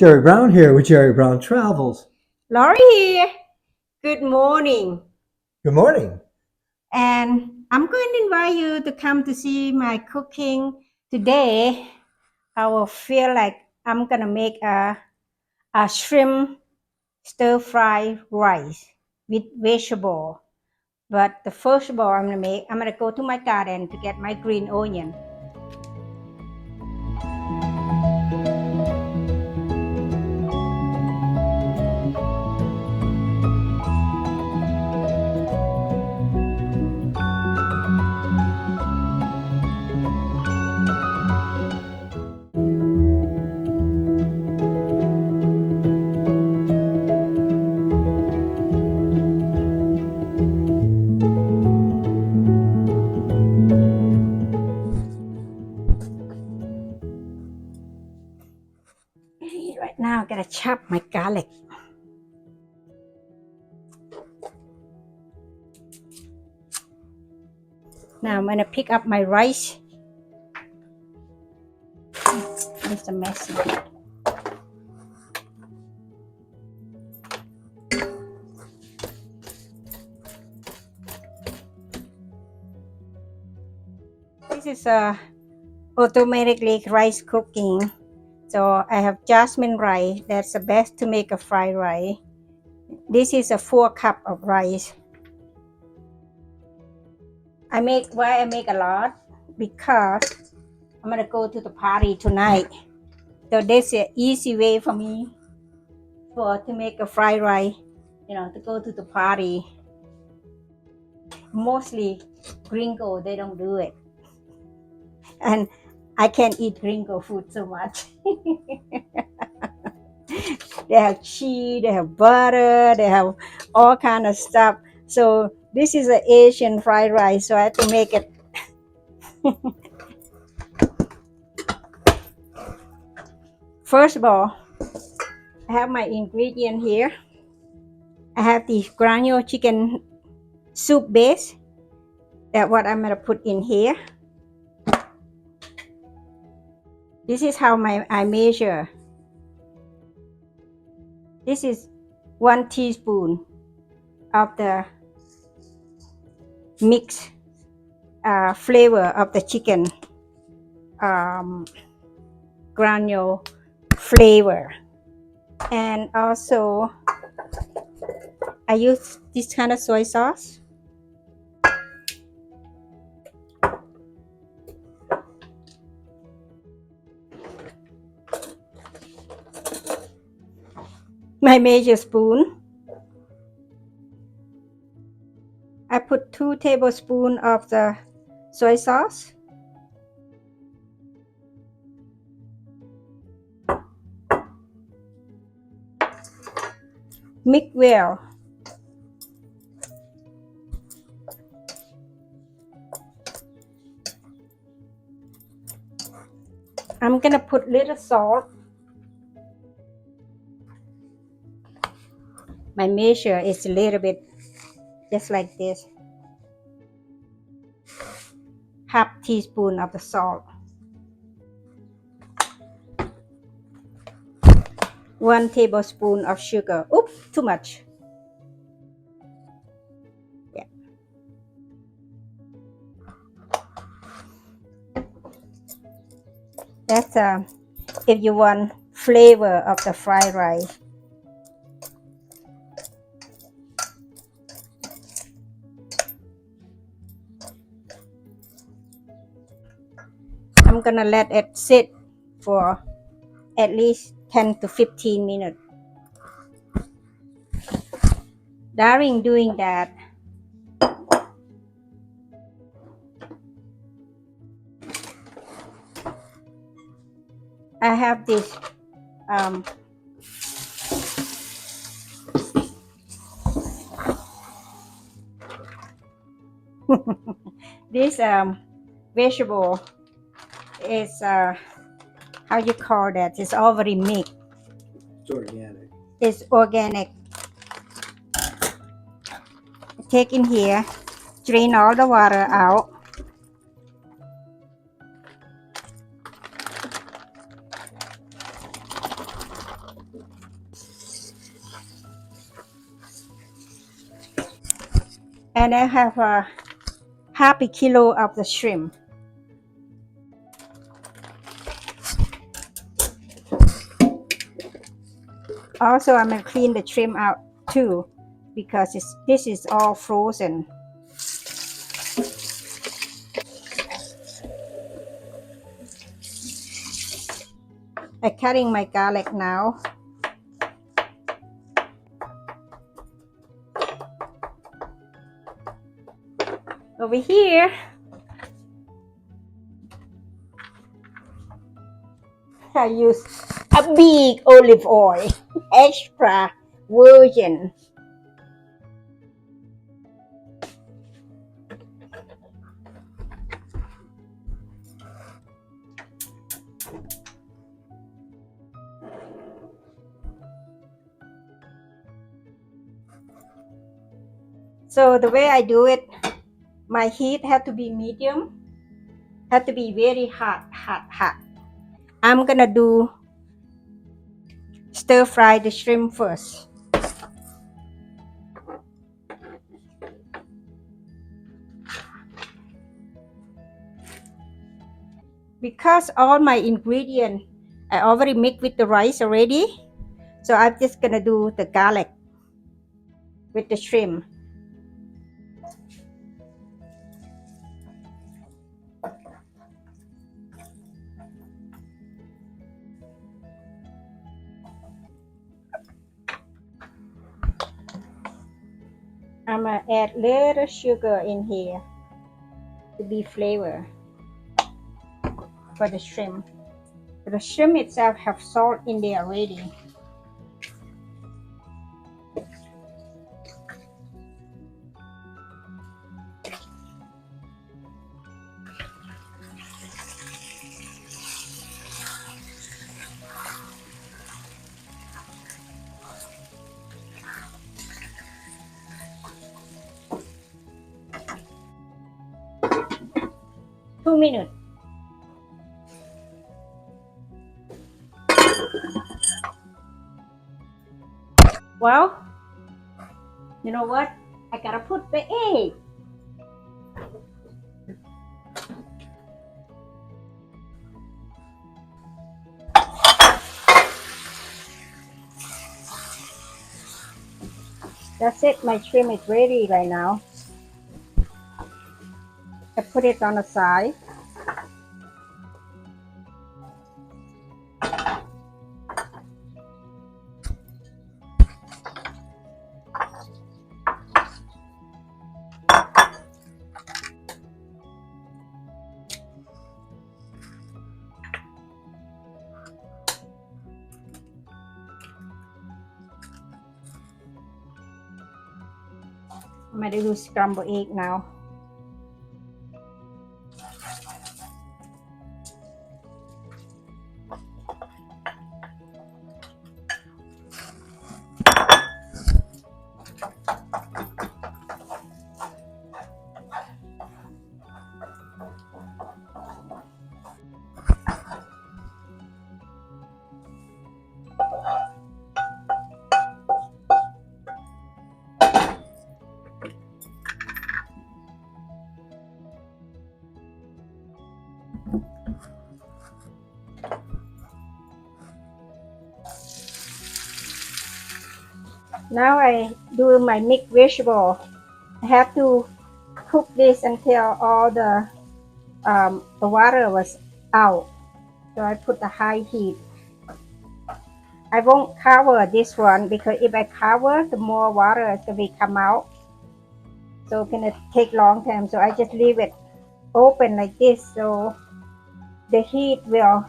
Jerry Brown here with Jerry Brown Travels. Laurie here. Good morning. Good morning. And I'm going to invite you to come to see my cooking. Today, I will feel like I'm going to make a shrimp stir-fry rice with vegetable. But the first of all, I'm going to go to my garden to get my green onion. Right now, I'm going to chop my garlic. Now I'm going to pick up my rice. It's a mess. This is a automatically rice cooking. So I have jasmine rice. That's the best to make a fried rice. This is a 4 cup of rice. Why I make a lot? Because I'm gonna go to the party tonight. So that's an easy way for me to make a fried rice, to go to the party. Mostly gringo, they don't do it. And I can't eat gringo food so much. They have cheese, they have butter, they have all kind of stuff. So this is an Asian fried rice, so I have to make it. First of all, I have my ingredient here. I have the granule chicken soup base. That's what I'm gonna put in here. This is how I measure. This is 1 teaspoon of the mixed flavor of the chicken granule flavor. And also I use this kind of soy sauce. My measure spoon. I put 2 tablespoons of the soy sauce. Mix well. I'm gonna put little salt. My measure is a little bit just like this. Half teaspoon of the salt. 1 tablespoon of sugar. Oops, too much. Yeah. That's if you want flavor of the fried rice. I'm gonna let it sit for at least 10 to 15 minutes. During doing that, I have this this vegetable is how you call that? It's already mixed. It's organic. It's organic. Take in here, drain all the water out. And I have a half a kilo of the shrimp. Also, I'm gonna clean the shrimp out too, because this is all frozen. I'm cutting my garlic now. Over here, I use a big olive oil, extra virgin. So the way I do it, my heat had to be medium, had to be very hot. I'm gonna do stir fry the shrimp first. Because all my ingredients I already mixed with the rice already, so I'm just gonna do the garlic with the shrimp. I'm gonna add little sugar in here to be flavor for the shrimp. The shrimp itself have salt in there already. Two minutes. Well, you know what? I gotta put the egg. That's it, my shrimp is ready right now. I put it on the side. I'm gonna do scrambled egg now. Now I do my mixed vegetable. I have to cook this until all the water was out. So I put the high heat. I won't cover this one because if I cover, the more water is going to come out. So it's going to take long time. So I just leave it open like this, so the heat will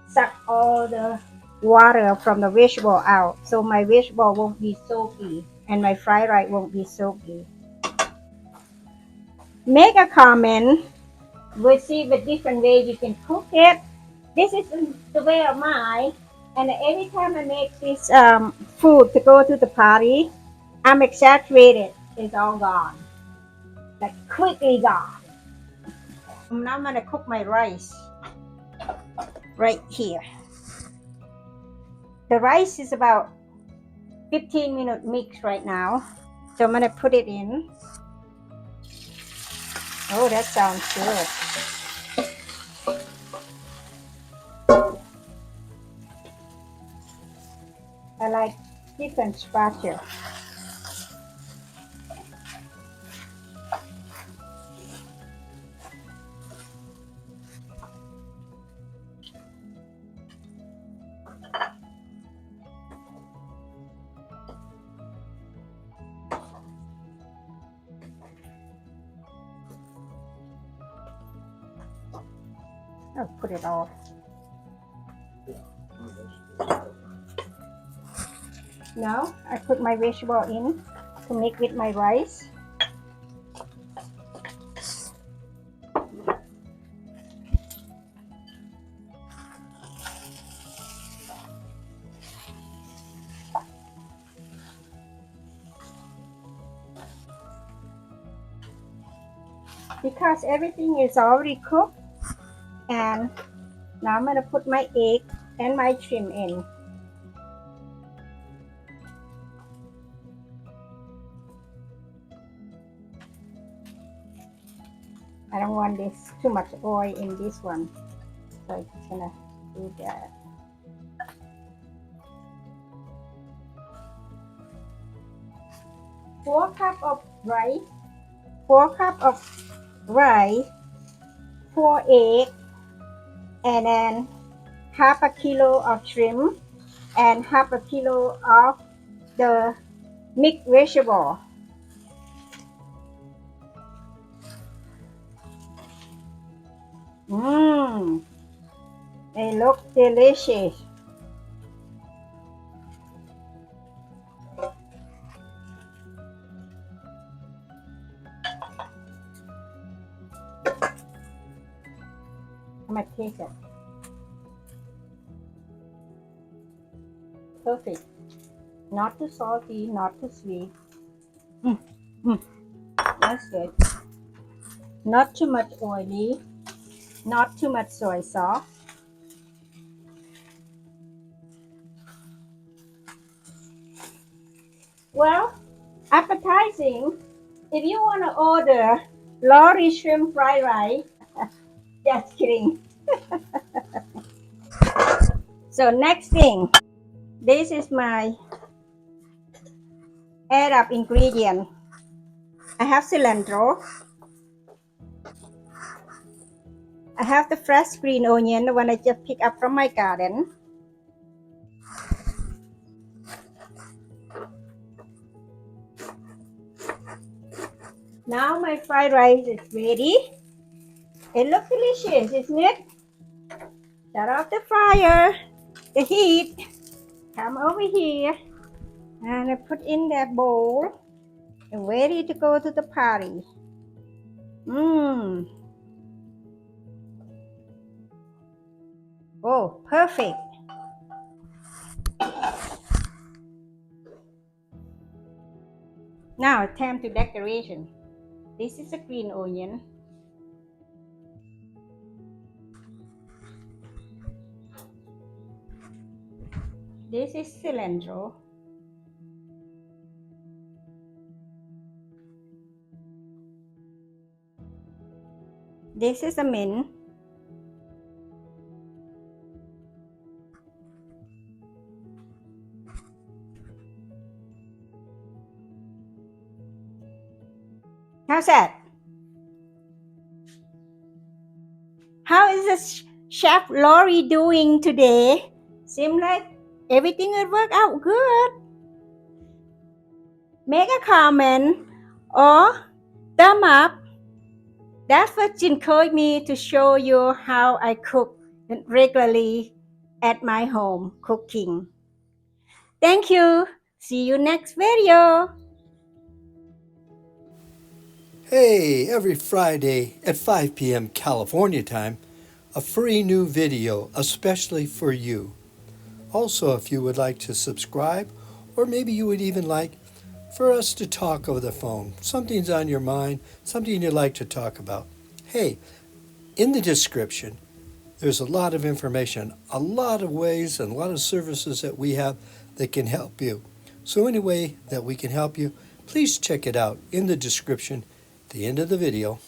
suck all the water from the vegetable out. So my vegetable won't be soapy and my fried rice won't be soapy. Make a comment. We'll see the different way you can cook it. This is the way of mine. And every time I make this food to go to the party, I'm exaggerated. It's all gone. Like quickly gone. Now I'm gonna cook my rice right here. The rice is about 15-minute mix right now. So I'm gonna put it in. Oh, that sounds good. I like different spatula. I'll put it off. Now I put my vegetable in to make with my rice. Because everything is already cooked, and now I'm gonna put my egg and my shrimp in. I don't want this too much oil in this one, so I'm just gonna do that. 4 cups of rice, 4 cups of rice, 4 eggs, and then half a kilo of shrimp and half a kilo of the mixed vegetable. Mmm, they look delicious. I'm gonna taste it. Perfect. Not too salty, not too sweet. That's good. Not too much oily, not too much soy sauce. Well, appetizing. If you want to order Lori shrimp fried rice, just kidding. So next thing, this is my add up ingredient. I have cilantro. I have the fresh green onion, the one I just picked up from my garden. Now my fried rice is ready. It looks delicious, isn't it? Shut off the fire, the heat. Come over here, and I put in that bowl and ready to go to the party. Mmm. Oh, perfect. Now it's time to decoration. This is a green onion. This is cilantro. This is a mint. How's that? How is the Chef Lori doing today? Seems like everything will work out good. Make a comment or thumb up. That's what encouraged me to show you how I cook regularly at my home cooking. Thank you. See you next video. Hey, every Friday at 5 p.m. California time, a free new video especially for you. Also, if you would like to subscribe, or maybe you would even like for us to talk over the phone, something's on your mind, something you'd like to talk about. Hey, in the description, there's a lot of information, a lot of ways, and a lot of services that we have that can help you. So any way that we can help you, please check it out in the description at the end of the video.